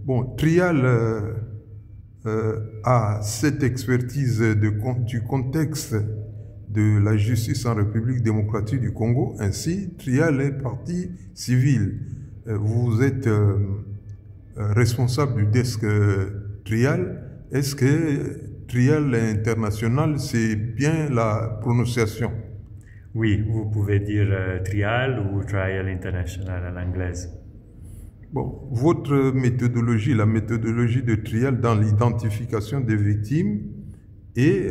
Bon, Trial a cette expertise du contexte de la justice en République démocratique du Congo. Ainsi, Trial est partie civile. Vous êtes responsable du desk Trial. Est-ce que Trial International, c'est bien la prononciation? Oui, vous pouvez dire Trial ou Trial International à l'anglaise. Bon, votre méthodologie, la méthodologie de Trial dans l'identification des victimes, et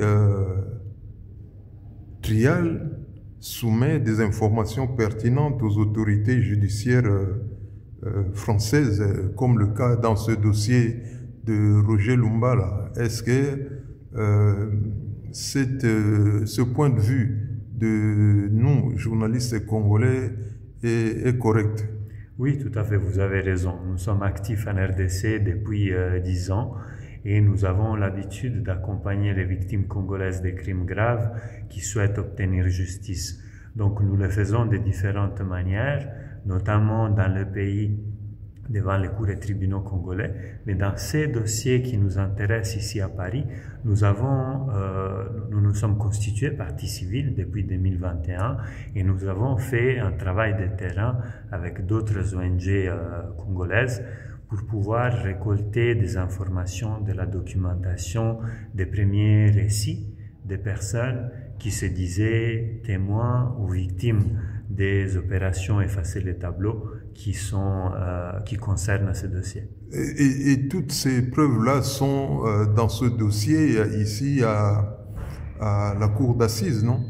Trial soumet des informations pertinentes aux autorités judiciaires françaises, comme le cas dans ce dossier de Roger Lumbala. Est-ce que ce point de vue de nous, journalistes congolais, est correct? Oui, tout à fait, vous avez raison. Nous sommes actifs en RDC depuis 10 ans et nous avons l'habitude d'accompagner les victimes congolaises des crimes graves qui souhaitent obtenir justice. Donc nous le faisons de différentes manières, notamment dans le pays devant les cours et tribunaux congolais, mais dans ces dossiers qui nous intéressent ici à Paris, nous nous sommes constitués partie civile depuis 2021 et nous avons fait un travail de terrain avec d'autres ONG congolaises pour pouvoir récolter des informations, de la documentation, des premiers récits des personnes qui se disaient témoins ou victimes des opérations effacer les tableaux qui concernent ce dossier. Et toutes ces preuves-là sont dans ce dossier ici à la cour d'assises, non?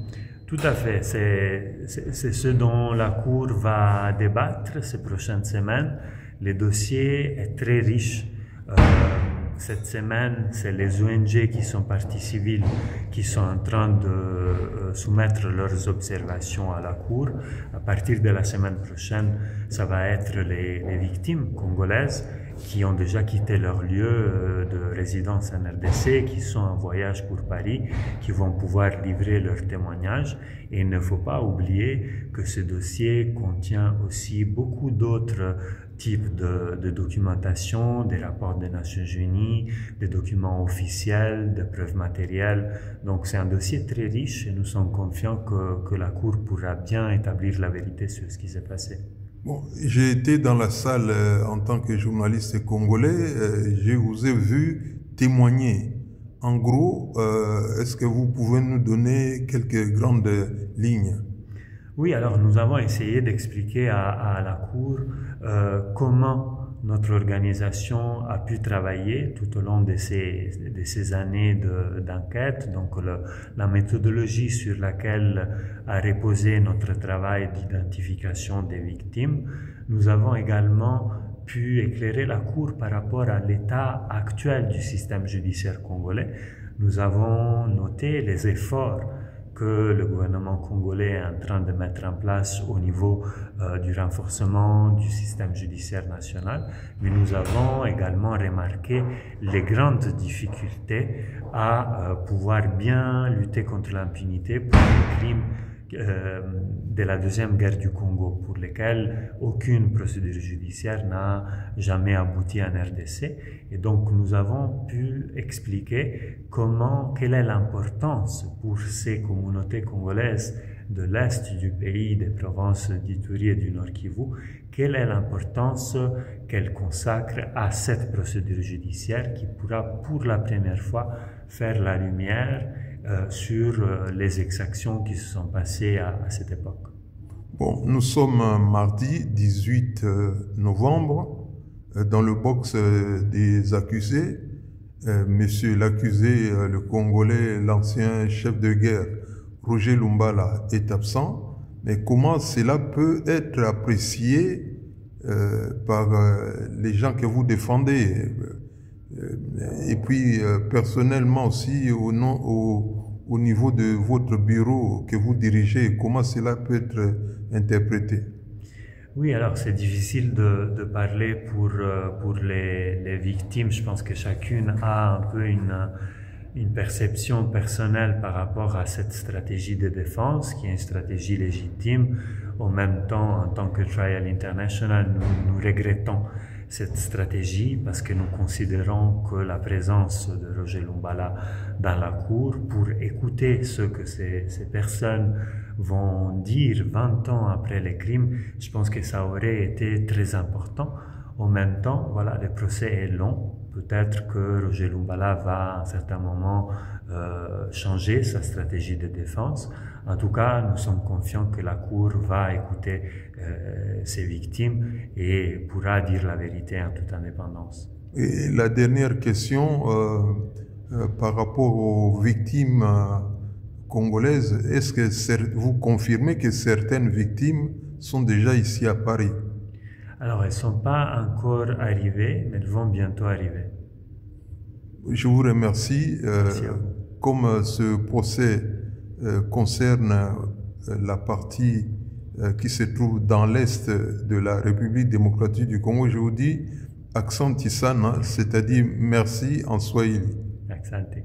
Tout à fait. C'est ce dont la cour va débattre ces prochaines semaines. Le dossier est très riche. Cette semaine, c'est les ONG qui sont parties civiles qui sont en train de soumettre leurs observations à la Cour. À partir de la semaine prochaine, ça va être les victimes congolaises qui ont déjà quitté leur lieu de résidence en RDC, qui sont en voyage pour Paris, qui vont pouvoir livrer leurs témoignages. Et il ne faut pas oublier que ce dossier contient aussi beaucoup d'autres types de documentation, des rapports des Nations Unies, des documents officiels, des preuves matérielles. Donc c'est un dossier très riche et nous sommes confiants que la Cour pourra bien établir la vérité sur ce qui s'est passé. Bon, j'ai été dans la salle en tant que journaliste congolais, je vous ai vu témoigner. En gros, est-ce que vous pouvez nous donner quelques grandes lignes? Oui, alors nous avons essayé d'expliquer à la Cour comment notre organisation a pu travailler tout au long de ces années d'enquête, donc la méthodologie sur laquelle a reposé notre travail d'identification des victimes. Nous avons également pu éclairer la Cour par rapport à l'état actuel du système judiciaire congolais. Nous avons noté les efforts que le gouvernement congolais est en train de mettre en place au niveau du renforcement du système judiciaire national, mais nous avons également remarqué les grandes difficultés à pouvoir bien lutter contre l'impunité pour les crimes de la Deuxième Guerre du Congo, pour lesquels aucune procédure judiciaire n'a jamais abouti en RDC. Et donc nous avons pu expliquer quelle est l'importance pour ces communautés congolaises de l'Est du pays, des provinces d'Ituri et du Nord Kivu, quelle est l'importance qu'elle consacre à cette procédure judiciaire qui pourra pour la première fois faire la lumière sur les exactions qui se sont passées à cette époque. Bon, nous sommes mardi 18 novembre dans le box des accusés. Monsieur l'accusé, le Congolais, l'ancien chef de guerre, Roger Lumbala, est absent. Mais comment cela peut être apprécié par les gens que vous défendez? Et puis personnellement aussi au niveau de votre bureau que vous dirigez, comment cela peut être interprété? Oui, alors c'est difficile de parler pour les victimes. Je pense que chacune a un peu une perception personnelle par rapport à cette stratégie de défense, qui est une stratégie légitime. En même temps, en tant que Trial International, nous regrettons cette stratégie parce que nous considérons que la présence de Roger Lumbala dans la cour pour écouter ce que ces personnes vont dire 20 ans après les crimes, je pense que ça aurait été très important. En même temps, voilà, le procès est long. Peut-être que Roger Lumbala va à un certain moment changer sa stratégie de défense. En tout cas, nous sommes confiants que la Cour va écouter ses victimes et pourra dire la vérité en toute indépendance. Et la dernière question, par rapport aux victimes congolaises, est-ce que vous confirmez que certaines victimes sont déjà ici à Paris? Alors, elles ne sont pas encore arrivées, mais elles vont bientôt arriver. Je vous remercie. Merci à vous. Comme ce procès concerne la partie qui se trouve dans l'est de la République démocratique du Congo, je vous dis Asante sana, c'est-à-dire merci en swahili. Asante.